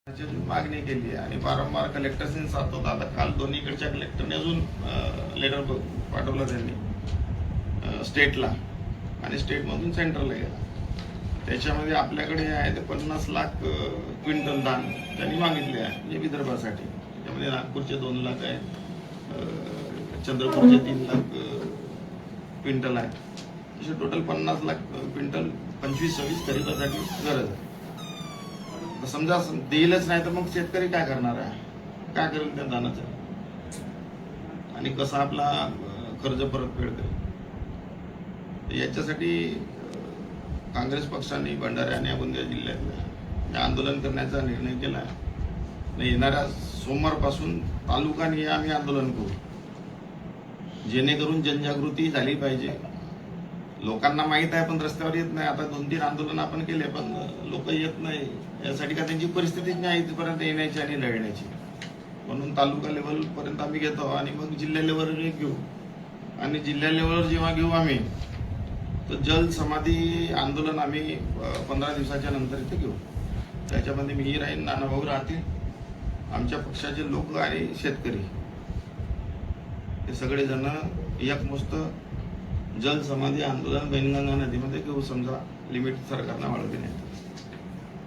मागणी केली आहे आणि वारंवार कलेक्टरने साथ होता. आता काल दोन्हीकडच्या कलेक्टरने अजून लेटर पाठवलं त्यांनी स्टेटला आणि स्टेटमधून सेंट्रलला गेला. त्याच्यामध्ये आपल्याकडे आहे ते 50 लाख क्विंटल धान त्यांनी मागितले आहे म्हणजे विदर्भासाठी. त्याच्यामध्ये नागपूरचे 2 लाख आहे, चंद्रपूरचे 3 लाख क्विंटल आहे. असे टोटल 50 लाख क्विंटल 25-26 खरीपासाठी गरज आहे. समजा देईलच नाही तर मग शेतकरी काय करणार आहे, काय करेल त्या धानाचं आणि कसा आपला कर्ज परतफेड करेल. याच्यासाठी काँग्रेस पक्षाने भंडारा आणि गोंदिया जिल्ह्यातल्या आंदोलन करण्याचा निर्णय केला आहे. येणाऱ्या सोमवारपासून तालुकाने आम्ही आंदोलन करू, जेणेकरून जनजागृती झाली पाहिजे. लोकांना माहित आहे पण रस्त्यावर येत नाही. आता 2-3 आंदोलन आपण केले पण लोक येत नाही. यासाठी का त्यांची परिस्थितीच नाही इथपर्यंत येण्याची आणि लढण्याची. म्हणून तालुका लेवल पर्यंत आम्ही घेतो आणि मग जिल्हा लेवलवर घेऊ. आणि जिल्हा लेवलवर जेव्हा घेऊ आम्ही तर जल समाधी आंदोलन आम्ही 15 दिवसाच्या नंतर इथे घेऊ. त्याच्यामध्ये मीही राहीन, नानाभाऊ राहतील, आमच्या पक्षाचे लोक आणि शेतकरी हे सगळेजण एकमुस्त जल समाधी आंदोलन वैनगंगा नदीमध्ये घेऊ. समजा लिमिट सरकारनं वाढवली नाही.